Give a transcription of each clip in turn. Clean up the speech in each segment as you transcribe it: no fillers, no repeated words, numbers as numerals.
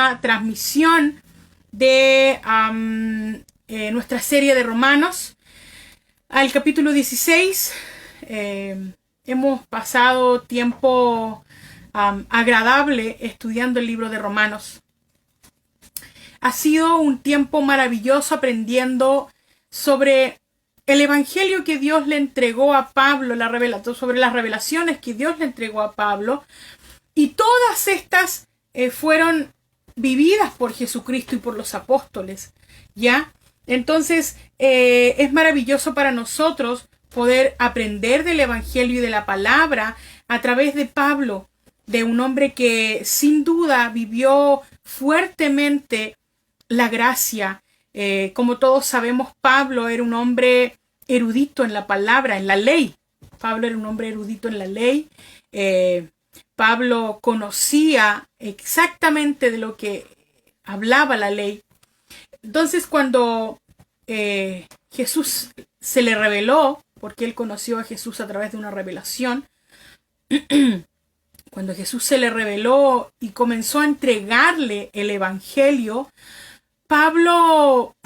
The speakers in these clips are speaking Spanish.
última transmisión de nuestra serie de Romanos al capítulo 16. Hemos pasado tiempo agradable estudiando el libro de Romanos. Ha sido un tiempo maravilloso aprendiendo sobre el evangelio que Dios le entregó a Pablo, sobre las revelaciones que Dios le entregó a Pablo, y todas estas fueron vividas por Jesucristo y por los apóstoles, ¿ya? Entonces, es maravilloso para nosotros poder aprender del evangelio y de la palabra a través de Pablo, de un hombre que sin duda vivió fuertemente la gracia. Como todos sabemos, Pablo era un hombre erudito en la palabra, en la ley. Pablo era un hombre erudito en la ley. Pablo conocía exactamente de lo que hablaba la ley. Entonces, cuando Jesús se le reveló, porque él conoció a Jesús a través de una revelación, cuando Jesús se le reveló y comenzó a entregarle el evangelio, Pablo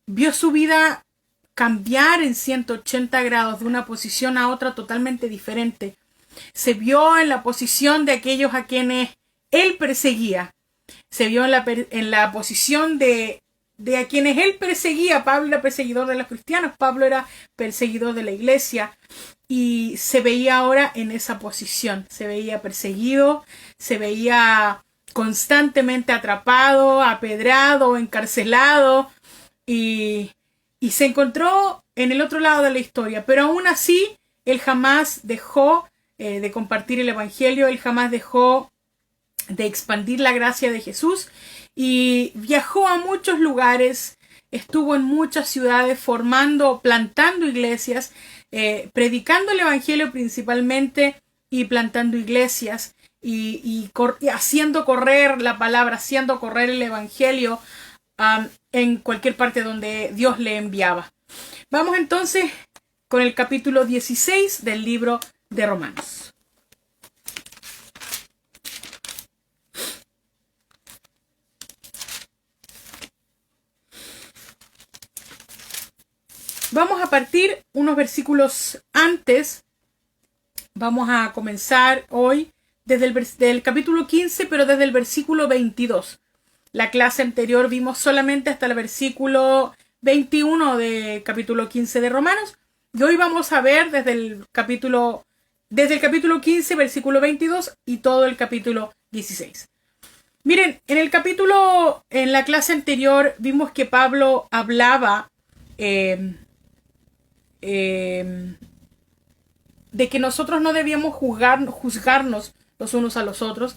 vio su vida cambiar en 180 grados de una posición a otra totalmente diferente. Se vio en la posición de aquellos a quienes él perseguía. Se vio en la posición de a quienes él perseguía. Pablo era perseguidor de los cristianos, Pablo era perseguidor de la iglesia, y se veía ahora en esa posición. Se veía perseguido, se veía constantemente atrapado, apedrado, encarcelado, y se encontró en el otro lado de la historia. Pero aún así, él jamás dejó de compartir el evangelio, él jamás dejó de expandir la gracia de Jesús, y viajó a muchos lugares, estuvo en muchas ciudades plantando iglesias, predicando el evangelio principalmente, y plantando iglesias, y haciendo correr la palabra, haciendo correr el evangelio en cualquier parte donde Dios le enviaba. Vamos entonces con el capítulo 16 del libro de Romanos. Vamos a partir unos versículos antes. Vamos a comenzar hoy desde el capítulo 15, pero desde el versículo 22. La clase anterior vimos solamente hasta el versículo 21 del capítulo 15 de Romanos. Y hoy vamos a ver desde el capítulo 15, versículo 22 y todo el capítulo 16. Miren, en la clase anterior vimos que Pablo hablaba de que nosotros no debíamos juzgarnos los unos a los otros,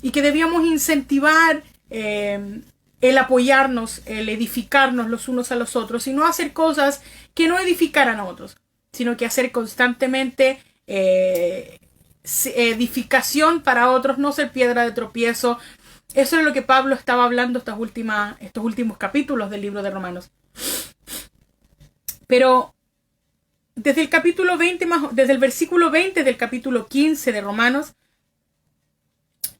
y que debíamos incentivar el apoyarnos, el edificarnos los unos a los otros, y no hacer cosas que no edificaran a otros, sino que hacer constantemente edificación para otros, no ser piedra de tropiezo. Eso es lo que Pablo estaba hablando estos últimos capítulos del libro de Romanos. Pero desde el capítulo 20, desde el versículo 20 del capítulo 15 de Romanos,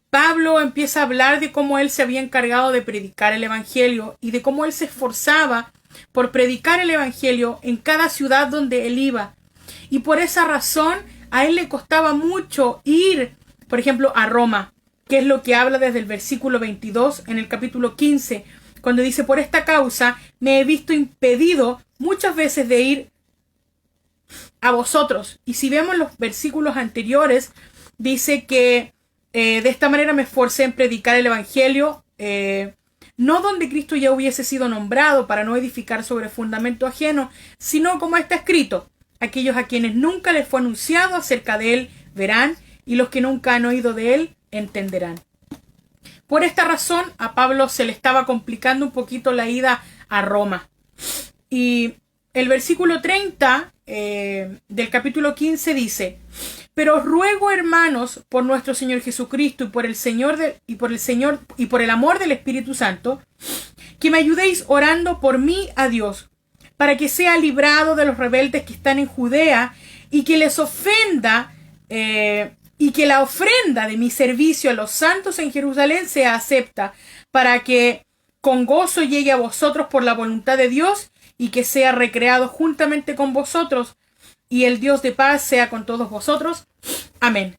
Pablo empieza a hablar de cómo él se había encargado de predicar el evangelio, y de cómo él se esforzaba por predicar el evangelio en cada ciudad donde él iba. Y por esa razón a él le costaba mucho ir, por ejemplo, a Roma, que es lo que habla desde el versículo 22 en el capítulo 15, cuando dice: por esta causa me he visto impedido muchas veces de ir a vosotros. Y si vemos los versículos anteriores, dice que de esta manera me esforcé en predicar el evangelio, no donde Cristo ya hubiese sido nombrado, para no edificar sobre fundamento ajeno, sino como está escrito: aquellos a quienes nunca les fue anunciado acerca de él verán, y los que nunca han oído de él entenderán. Por esta razón a Pablo se le estaba complicando un poquito la ida a Roma. Y el versículo 30 del capítulo 15 dice: pero os ruego, hermanos, por nuestro Señor Jesucristo y por el amor del Espíritu Santo, que me ayudéis orando por mí a Dios, para que sea librado de los rebeldes que están en Judea, y que les ofenda y que la ofrenda de mi servicio a los santos en Jerusalén sea acepta, para que con gozo llegue a vosotros por la voluntad de Dios, y que sea recreado juntamente con vosotros, y el Dios de paz sea con todos vosotros. Amén.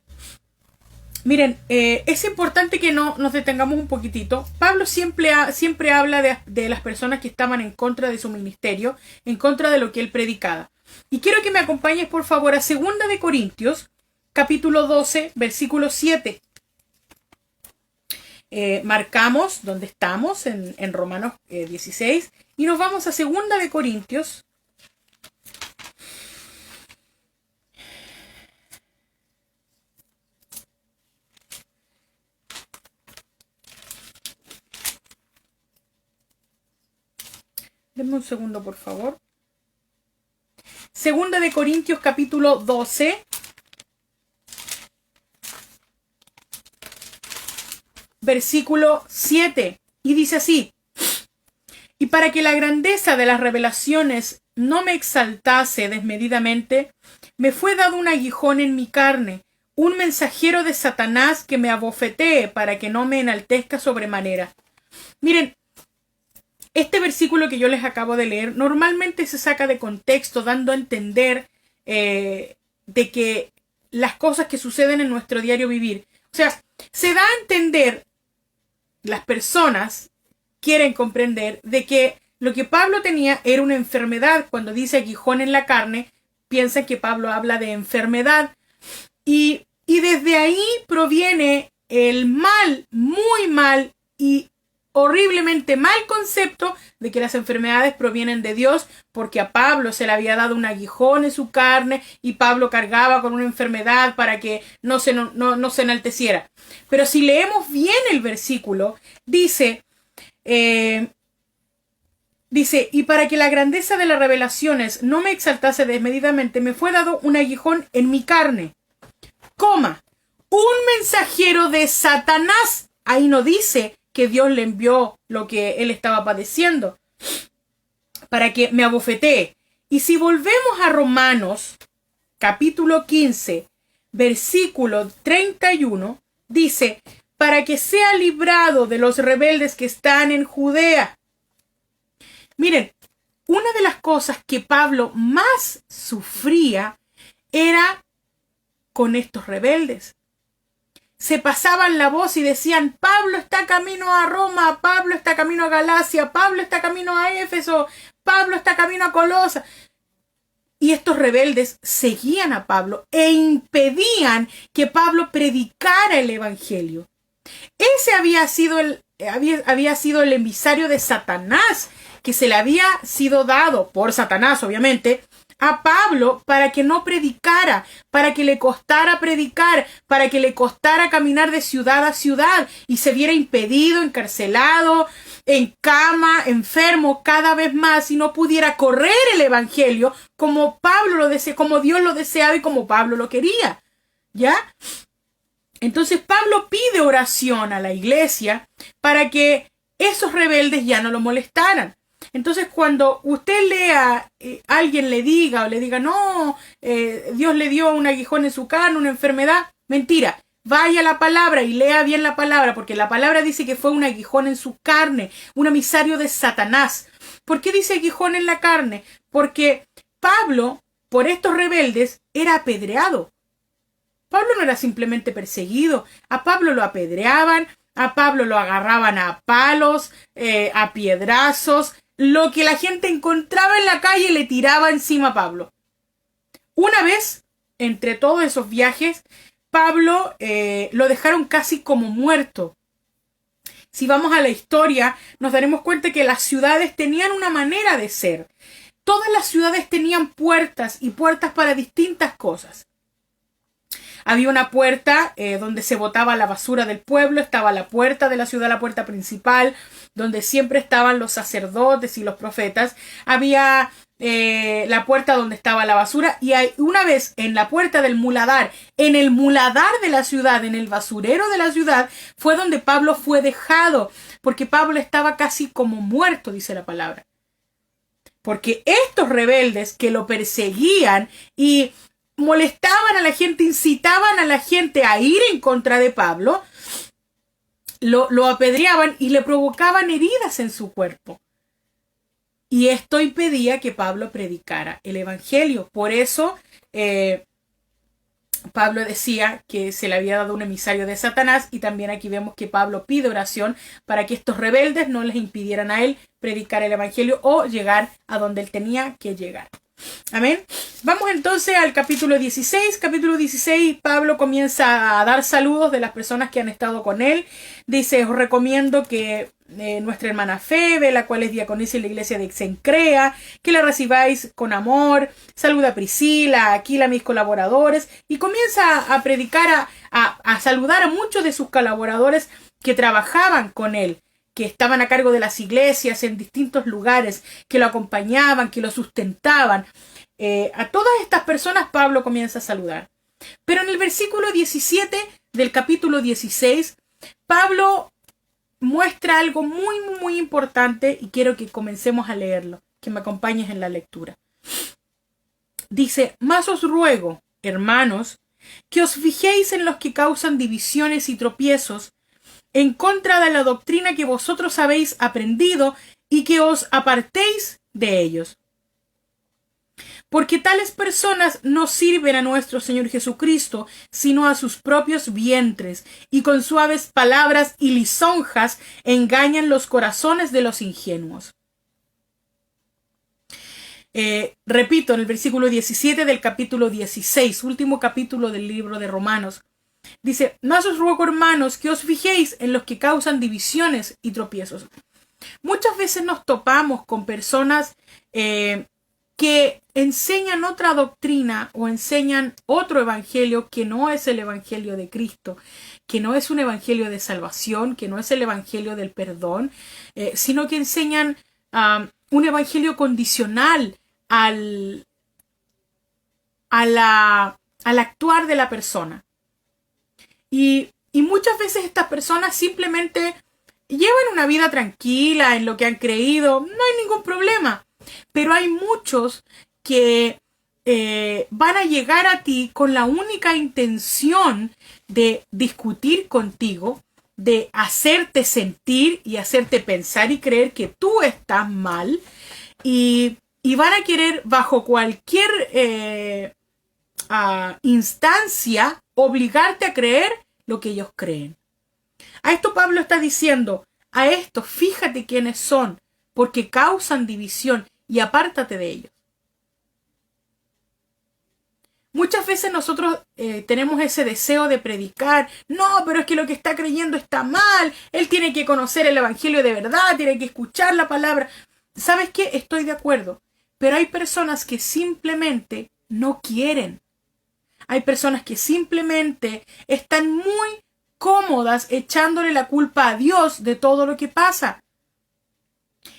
Miren, es importante que nos detengamos un poquitito. Pablo siempre habla de las personas que estaban en contra de su ministerio, en contra de lo que él predicaba. Y quiero que me acompañes, por favor, a 2 de Corintios, capítulo 12, versículo 7. Marcamos donde estamos, en Romanos 16, y nos vamos a 2 de Corintios. Denme un segundo, por favor. 2 de Corintios, capítulo 12. Versículo 7. Y dice así: y para que la grandeza de las revelaciones no me exaltase desmedidamente, me fue dado un aguijón en mi carne, un mensajero de Satanás que me abofetee para que no me enaltezca sobremanera. Miren, este versículo que yo les acabo de leer normalmente se saca de contexto, dando a entender de que las cosas que suceden en nuestro diario vivir, o sea, se da a entender, las personas quieren comprender de que lo que Pablo tenía era una enfermedad. Cuando dice aguijón en la carne, piensan que Pablo habla de enfermedad, y desde ahí proviene el mal, muy mal y horriblemente mal concepto de que las enfermedades provienen de Dios, porque a Pablo se le había dado un aguijón en su carne y Pablo cargaba con una enfermedad para que no se enalteciera. Pero si leemos bien el versículo, dice, y para que la grandeza de las revelaciones no me exaltase desmedidamente, me fue dado un aguijón en mi carne, un mensajero de Satanás. Ahí no dice que Dios le envió lo que él estaba padeciendo, para que me abofetee. Y si volvemos a Romanos, capítulo 15, versículo 31, dice, para que sea librado de los rebeldes que están en Judea. Miren, una de las cosas que Pablo más sufría era con estos rebeldes. Se pasaban la voz y decían: Pablo está camino a Roma, Pablo está camino a Galacia, Pablo está camino a Éfeso, Pablo está camino a Colosa. Y estos rebeldes seguían a Pablo e impedían que Pablo predicara el evangelio. Ese había sido el emisario de Satanás, que se le había sido dado por Satanás, obviamente, a Pablo para que no predicara, para que le costara predicar, para que le costara caminar de ciudad a ciudad y se viera impedido, encarcelado, en cama, enfermo cada vez más, y no pudiera correr el evangelio como Pablo lo desea, como Dios lo deseaba y como Pablo lo quería. ¿Ya? Entonces Pablo pide oración a la iglesia para que esos rebeldes ya no lo molestaran. Entonces, cuando usted lea, alguien le diga no, Dios le dio un aguijón en su carne, una enfermedad, mentira. Vaya a la palabra y lea bien la palabra, porque la palabra dice que fue un aguijón en su carne, un emisario de Satanás. ¿Por qué dice aguijón en la carne? Porque Pablo, por estos rebeldes, era apedreado. Pablo no era simplemente perseguido, a Pablo lo apedreaban, a Pablo lo agarraban a palos, a piedrazos. Lo que la gente encontraba en la calle le tiraba encima a Pablo. Una vez, entre todos esos viajes, Pablo lo dejaron casi como muerto. Si vamos a la historia, nos daremos cuenta que las ciudades tenían una manera de ser. Todas las ciudades tenían puertas y puertas para distintas cosas. Había una puerta donde se botaba la basura del pueblo, estaba la puerta de la ciudad, la puerta principal, donde siempre estaban los sacerdotes y los profetas. Había la puerta donde estaba la basura, y una vez en la puerta del muladar, en el muladar de la ciudad, en el basurero de la ciudad, fue donde Pablo fue dejado, porque Pablo estaba casi como muerto, dice la palabra. Porque estos rebeldes que lo perseguían y molestaban a la gente, incitaban a la gente a ir en contra de Pablo, lo apedreaban y le provocaban heridas en su cuerpo. Y esto impedía que Pablo predicara el evangelio. Por eso Pablo decía que se le había dado un emisario de Satanás, y también aquí vemos que Pablo pide oración para que estos rebeldes no les impidieran a él predicar el evangelio o llegar a donde él tenía que llegar. Amén. Vamos entonces al capítulo 16. Capítulo 16, Pablo comienza a dar saludos de las personas que han estado con él. Dice: os recomiendo que nuestra hermana Febe, la cual es diaconisa en la iglesia de Cencrea, que la recibáis con amor. Saluda a Priscila, a Aquila, mis colaboradores. Y comienza a predicar, a saludar a muchos de sus colaboradores que trabajaban con él, que estaban a cargo de las iglesias en distintos lugares, que lo acompañaban, que lo sustentaban. A todas estas personas Pablo comienza a saludar. Pero en el versículo 17 del capítulo 16, Pablo muestra algo muy, muy importante, y quiero que comencemos a leerlo, que me acompañes en la lectura. Dice: mas os ruego, hermanos, que os fijéis en los que causan divisiones y tropiezos, en contra de la doctrina que vosotros habéis aprendido, y que os apartéis de ellos. Porque tales personas no sirven a nuestro Señor Jesucristo, sino a sus propios vientres, y con suaves palabras y lisonjas engañan los corazones de los ingenuos. Repito, en el versículo 17 del capítulo 16, último capítulo del libro de Romanos, dice: mas os ruego, hermanos, que os fijéis en los que causan divisiones y tropiezos. Muchas veces nos topamos con personas que enseñan otra doctrina o enseñan otro evangelio que no es el evangelio de Cristo, que no es un evangelio de salvación, que no es el evangelio del perdón, sino que enseñan un evangelio condicional al actuar de la persona. Y muchas veces estas personas simplemente llevan una vida tranquila en lo que han creído, no hay ningún problema. Pero hay muchos que van a llegar a ti con la única intención de discutir contigo, de hacerte sentir y hacerte pensar y creer que tú estás mal, y van a querer bajo cualquier instancia obligarte a creer lo que ellos creen. A esto Pablo está diciendo: a esto fíjate quiénes son, porque causan división, y apártate de ellos. Muchas veces nosotros tenemos ese deseo de predicar: no, pero es que lo que está creyendo está mal, él tiene que conocer el evangelio de verdad, tiene que escuchar la palabra. ¿Sabes qué? Estoy de acuerdo, pero hay personas que simplemente no quieren. Hay personas que simplemente están muy cómodas echándole la culpa a Dios de todo lo que pasa.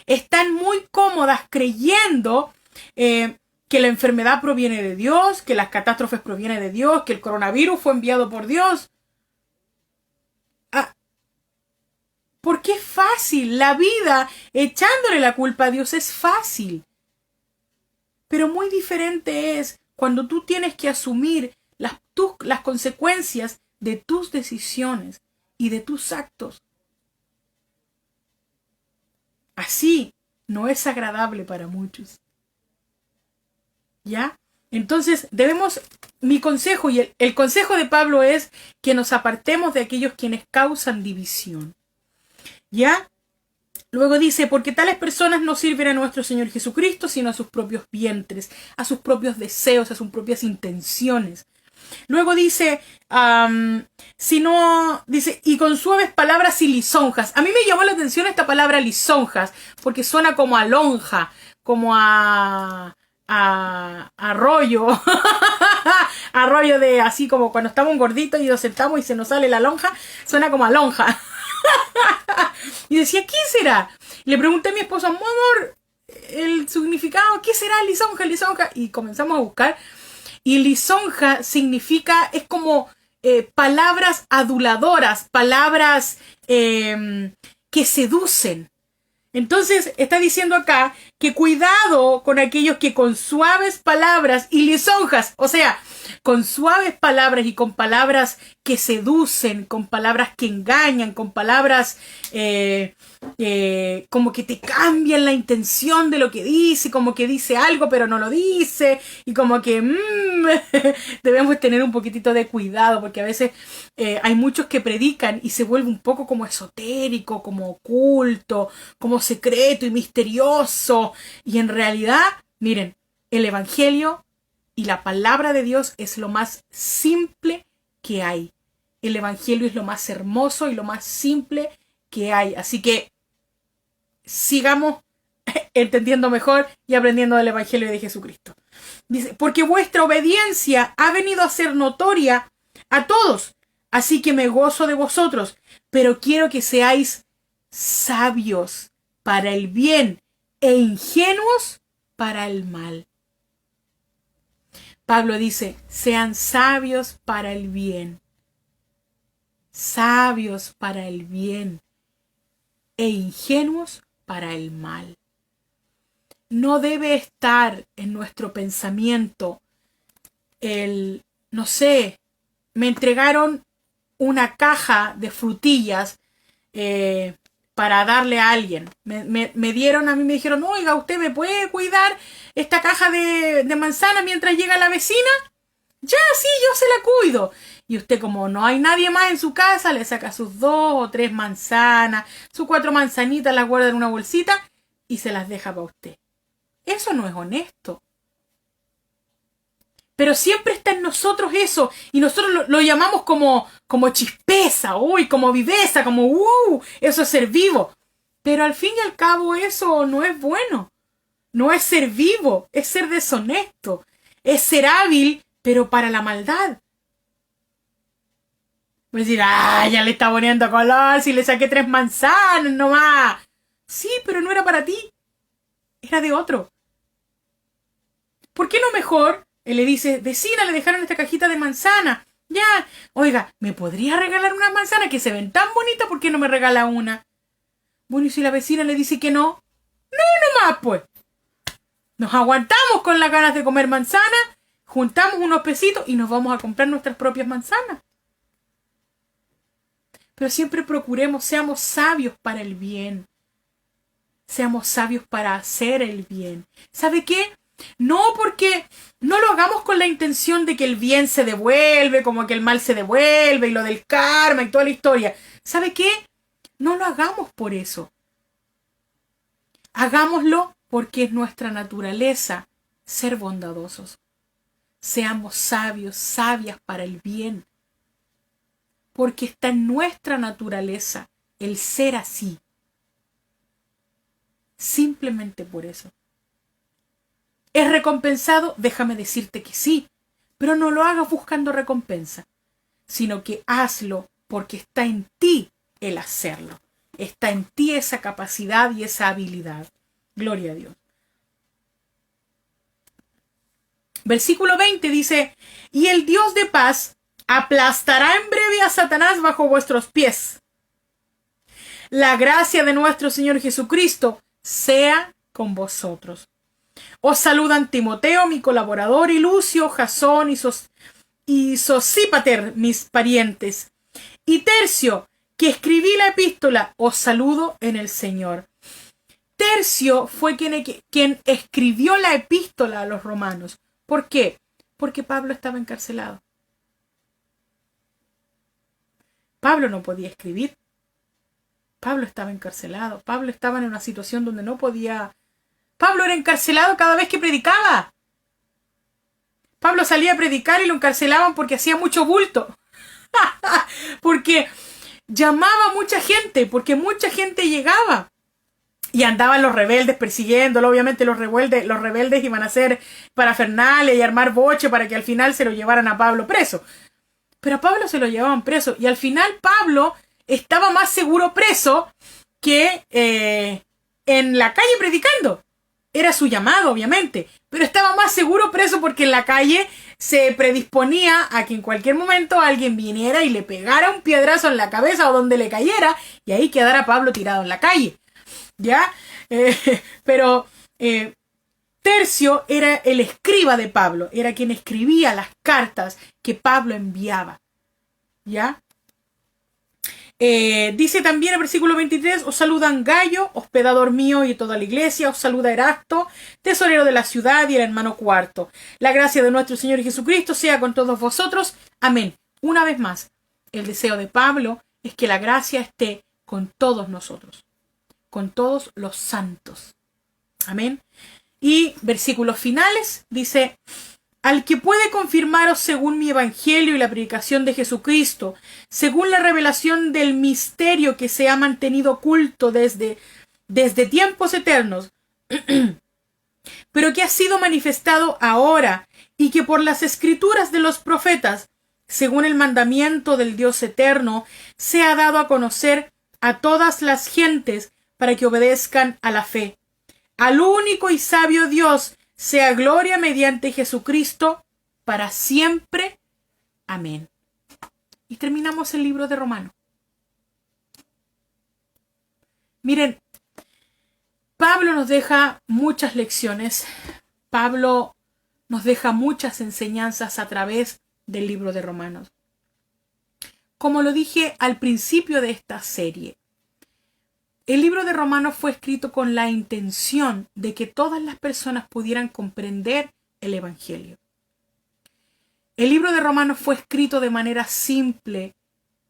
Están muy cómodas creyendo que la enfermedad proviene de Dios, que las catástrofes provienen de Dios, que el coronavirus fue enviado por Dios. Porque es fácil. La vida echándole la culpa a Dios es fácil. Pero muy diferente es cuando tú tienes que asumir las consecuencias de tus decisiones y de tus actos. Así no es agradable para muchos. ¿Ya? Entonces mi consejo y el consejo de Pablo es que nos apartemos de aquellos quienes causan división. ¿Ya? Luego dice: porque tales personas no sirven a nuestro Señor Jesucristo, sino a sus propios vientres, a sus propios deseos, a sus propias intenciones. Luego dice, dice, y con suaves palabras y lisonjas. A mí me llamó la atención esta palabra lisonjas, porque suena como a lonja, como a rollo, a rollo de así como cuando estamos gorditos y nos sentamos y se nos sale la lonja, suena como a lonja. Y decía: ¿qué será? Le pregunté a mi esposo: amor, el significado, ¿qué será lisonja, lisonja? Y comenzamos a buscar. Y lisonja significa, es como palabras aduladoras, palabras que seducen. Entonces está diciendo acá que cuidado con aquellos que con suaves palabras y lisonjas, o sea, con suaves palabras y con palabras que seducen, con palabras que engañan, con palabras como que te cambian la intención de lo que dice, como que dice algo pero no lo dice, y como que debemos tener un poquitito de cuidado, porque a veces hay muchos que predican y se vuelve un poco como esotérico, como oculto, como secreto y misterioso, y en realidad, miren, el evangelio y la palabra de Dios es lo más simple que hay. El evangelio es lo más hermoso y lo más simple que hay. Así que sigamos entendiendo mejor y aprendiendo del evangelio de Jesucristo. Dice, porque vuestra obediencia ha venido a ser notoria a todos, así que me gozo de vosotros, pero quiero que seáis sabios para el bien e ingenuos para el mal. Pablo dice, sean sabios para el bien. Sabios para el bien e ingenuos para el mal. No debe estar en nuestro pensamiento no sé, me entregaron una caja de frutillas para darle a alguien. Me dieron, a mí me dijeron, oiga, ¿usted me puede cuidar esta caja de manzana mientras llega la vecina? Ya, sí, yo se la cuido. Y usted, como no hay nadie más en su casa, le saca sus 2 o 3 manzanas, sus 4 manzanitas, las guarda en una bolsita y se las deja para usted. Eso no es honesto. Pero siempre está en nosotros eso, y nosotros lo llamamos como chispeza, uy, como viveza, como eso es ser vivo. Pero al fin y al cabo eso no es bueno. No es ser vivo, es ser deshonesto. Es ser hábil, pero para la maldad. Voy a decir, ya le está poniendo color, si le saqué 3 manzanas nomás. Sí, pero no era para ti. Era de otro. ¿Por qué no mejor? Él le dice, vecina, le dejaron esta cajita de manzana. Ya, oiga, ¿me podría regalar una manzana que se ven tan bonitas? ¿Por qué no me regala una? Bueno, y si la vecina le dice que no, no nomás pues. Nos aguantamos con las ganas de comer manzana, juntamos unos pesitos y nos vamos a comprar nuestras propias manzanas. Pero siempre procuremos, seamos sabios para el bien. Seamos sabios para hacer el bien. ¿Sabe qué? No, porque no lo hagamos con la intención de que el bien se devuelve, como que el mal se devuelve, y lo del karma y toda la historia. ¿Sabe qué? No lo hagamos por eso. Hagámoslo porque es nuestra naturaleza ser bondadosos. Seamos sabios, sabias para el bien. Porque está en nuestra naturaleza el ser así. Simplemente por eso. ¿Es recompensado? Déjame decirte que sí, pero no lo hagas buscando recompensa, sino que hazlo porque está en ti el hacerlo. Está en ti esa capacidad y esa habilidad. Gloria a Dios. Versículo 20 dice, y el Dios de paz aplastará en breve a Satanás bajo vuestros pies. La gracia de nuestro Señor Jesucristo sea con vosotros. Os saludan Timoteo, mi colaborador, y Lucio, Jasón y Sosípater, mis parientes. Y Tercio, que escribí la epístola, os saludo en el Señor. Tercio fue quien escribió la epístola a los romanos. ¿Por qué? Porque Pablo estaba encarcelado. Pablo no podía escribir. Pablo estaba encarcelado. Pablo estaba en una situación donde no podía. Pablo era encarcelado cada vez que predicaba. Pablo salía a predicar y lo encarcelaban porque hacía mucho bulto. Porque llamaba a mucha gente, porque mucha gente llegaba. Y andaban los rebeldes persiguiéndolo. Obviamente los rebeldes iban a hacer parafernalia y armar boche para que al final se lo llevaran a Pablo preso. Pero a Pablo se lo llevaban preso. Y al final Pablo estaba más seguro preso que en la calle predicando. Era su llamado, obviamente, pero estaba más seguro preso porque en la calle se predisponía a que en cualquier momento alguien viniera y le pegara un piedrazo en la cabeza o donde le cayera, y ahí quedara Pablo tirado en la calle. ¿ya? Pero Tercio era el escriba de Pablo, era quien escribía las cartas que Pablo enviaba, ¿ya? Dice también el versículo 23, os saludan Gayo, hospedador mío y toda la iglesia, os saluda Erasto, tesorero de la ciudad, y el hermano Cuarto. La gracia de nuestro Señor Jesucristo sea con todos vosotros. Amén. Una vez más, el deseo de Pablo es que la gracia esté con todos nosotros, con todos los santos. Amén. Y versículos finales, dice, al que puede confirmaros según mi evangelio y la predicación de Jesucristo, según la revelación del misterio que se ha mantenido oculto desde tiempos eternos, pero que ha sido manifestado ahora, y que por las escrituras de los profetas, según el mandamiento del Dios eterno, se ha dado a conocer a todas las gentes para que obedezcan a la fe. Al único y sabio Dios sea gloria mediante Jesucristo para siempre. Amén. Y terminamos el libro de Romanos. Miren, Pablo nos deja muchas lecciones. Pablo nos deja muchas enseñanzas a través del libro de Romanos. Como lo dije al principio de esta serie, el libro de Romanos fue escrito con la intención de que todas las personas pudieran comprender el Evangelio. El libro de Romanos fue escrito de manera simple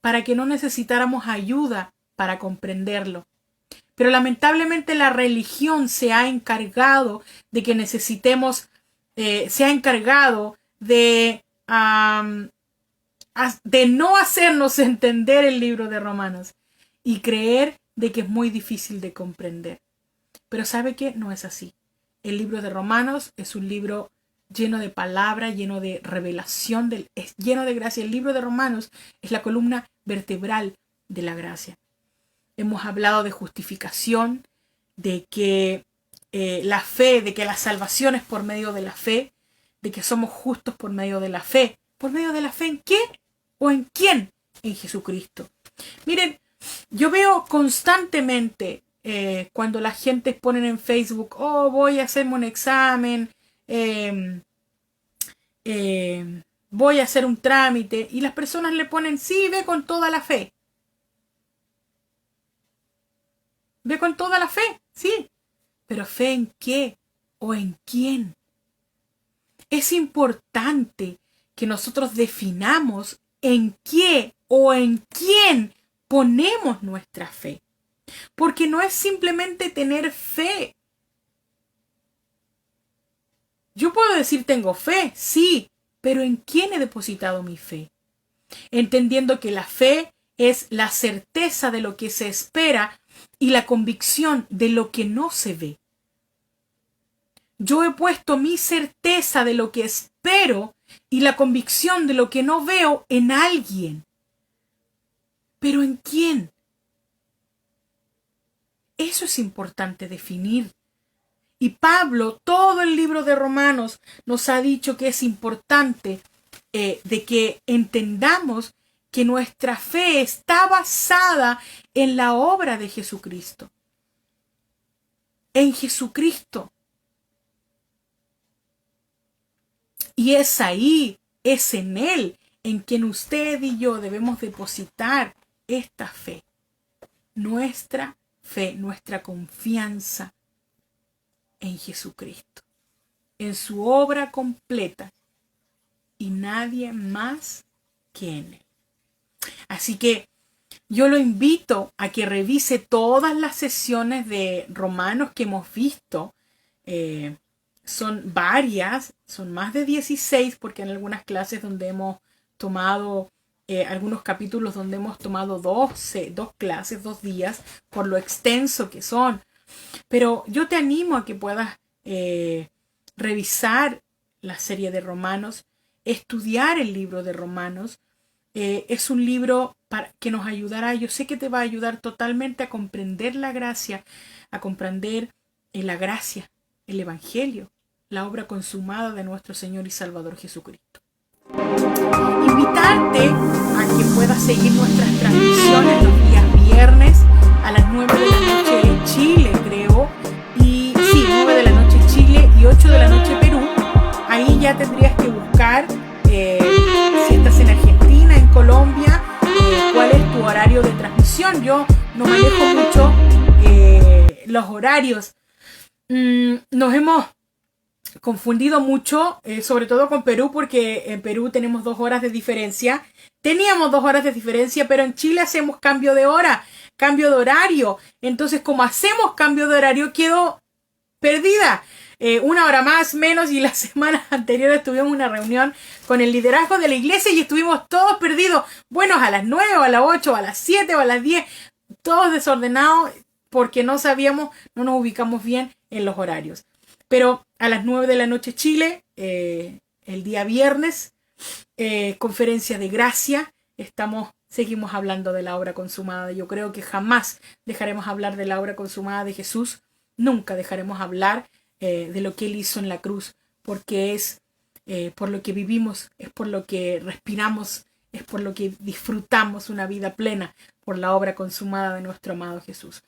para que no necesitáramos ayuda para comprenderlo. Pero lamentablemente la religión se ha encargado de que necesitemos, se ha encargado de no hacernos entender el libro de Romanos y creer de que es muy difícil de comprender. Pero ¿sabe qué? No es así. El libro de Romanos es un libro lleno de palabra, lleno de revelación, es lleno de gracia. El libro de Romanos es la columna vertebral de la gracia. Hemos hablado de justificación, de que la fe, de que la salvación es por medio de la fe, de que somos justos por medio de la fe. ¿Por medio de la fe en qué? ¿O en quién? En Jesucristo. Miren, yo veo constantemente cuando la gente ponen en Facebook, oh, voy a hacerme un examen, voy a hacer un trámite, y las personas le ponen, sí, ve con toda la fe. Ve con toda la fe, sí. Pero ¿fe en qué? ¿O en quién? Es importante que nosotros definamos en qué o en quién ponemos nuestra fe. Porque no es simplemente tener fe. Yo puedo decir tengo fe, sí, pero ¿en quién he depositado mi fe? Entendiendo que la fe es la certeza de lo que se espera y la convicción de lo que no se ve. Yo he puesto mi certeza de lo que espero y la convicción de lo que no veo en alguien. ¿Pero en quién? Eso es importante definir. Y Pablo, todo el libro de Romanos, nos ha dicho que es importante de que entendamos que nuestra fe está basada en la obra de Jesucristo. En Jesucristo. Y es ahí, es en Él, en quien usted y yo debemos depositar esta fe. Nuestra fe, nuestra confianza en Jesucristo, en su obra completa y nadie más que en Él. Así que yo lo invito a que revise todas las sesiones de Romanos que hemos visto. Son varias, son más de 16, porque en algunas clases donde hemos tomado, algunos capítulos donde hemos tomado 12, 2 clases, 2 días, por lo extenso que son. Pero yo te animo a que puedas revisar la serie de Romanos, estudiar el libro de Romanos. Es un libro que nos ayudará, yo sé que te va a ayudar totalmente a comprender la gracia, a comprender la gracia, el Evangelio, la obra consumada de nuestro Señor y Salvador Jesucristo. Invitarte a que puedas seguir nuestras transmisiones los días viernes a las 9 de la noche en Chile. 8 de la noche Perú. Ahí ya tendrías que buscar si estás en Argentina, en Colombia, cuál es tu horario de transmisión. Yo no manejo mucho los horarios. Nos hemos confundido mucho, sobre todo con Perú, porque en Perú tenemos 2 horas de diferencia. Teníamos 2 horas de diferencia, pero en Chile hacemos cambio de hora, cambio de horario. Entonces, como hacemos cambio de horario, quedo perdida. 1 hora más, menos, y las semanas anteriores tuvimos una reunión con el liderazgo de la iglesia y estuvimos todos perdidos. Buenos a las 9, o a las 8, o a las 7, o a las 10, todos desordenados porque no sabíamos, no nos ubicamos bien en los horarios. Pero a las 9 de la noche Chile, el día viernes, conferencia de gracia, seguimos hablando de la obra consumada. Yo creo que jamás dejaremos hablar de la obra consumada de Jesús, nunca dejaremos hablar de lo que Él hizo en la cruz, porque es por lo que vivimos, es por lo que respiramos, es por lo que disfrutamos una vida plena, por la obra consumada de nuestro amado Jesús.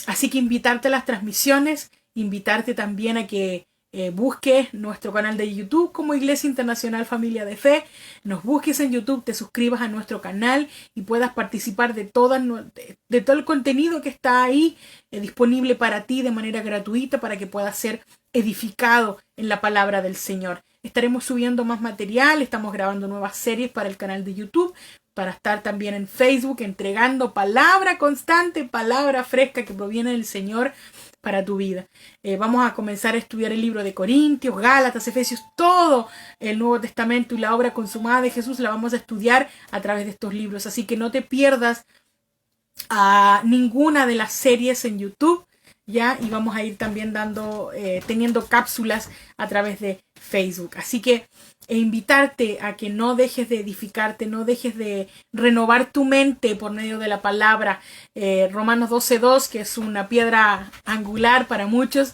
Así que invitarte a las transmisiones, invitarte también a que busques nuestro canal de YouTube como Iglesia Internacional Familia de Fe, nos busques en YouTube, te suscribas a nuestro canal y puedas participar de todo el contenido que está ahí disponible para ti de manera gratuita, para que puedas ser edificado en la palabra del Señor. Estaremos subiendo más material, estamos grabando nuevas series para el canal de YouTube, para estar también en Facebook entregando palabra constante, palabra fresca que proviene del Señor para tu vida. Vamos a comenzar a estudiar el libro de Corintios, Gálatas, Efesios, todo el Nuevo Testamento y la obra consumada de Jesús la vamos a estudiar a través de estos libros. Así que no te pierdas a ninguna de las series en YouTube, ¿ya? Y vamos a ir también teniendo cápsulas a través de Facebook. Así que invitarte a que no dejes de edificarte, no dejes de renovar tu mente por medio de la palabra. Romanos 12:2, que es una piedra angular para muchos,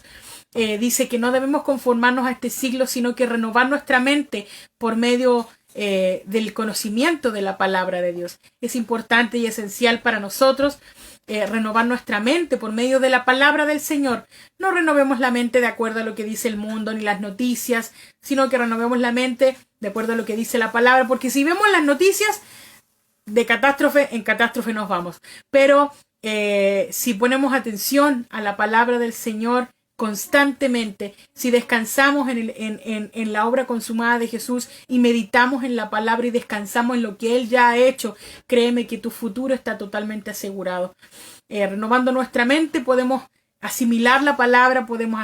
dice que no debemos conformarnos a este siglo, sino que renovar nuestra mente por medio del conocimiento de la palabra de Dios. Es importante y esencial para nosotros renovar nuestra mente por medio de la palabra del Señor. No renovemos la mente de acuerdo a lo que dice el mundo ni las noticias, sino que renovemos la mente de acuerdo a lo que dice la palabra, porque si vemos las noticias, de catástrofe en catástrofe nos vamos. Pero si ponemos atención a la palabra del Señor constantemente, si descansamos en la obra consumada de Jesús y meditamos en la palabra y descansamos en lo que Él ya ha hecho, créeme que tu futuro está totalmente asegurado. Renovando nuestra mente podemos asimilar la palabra, podemos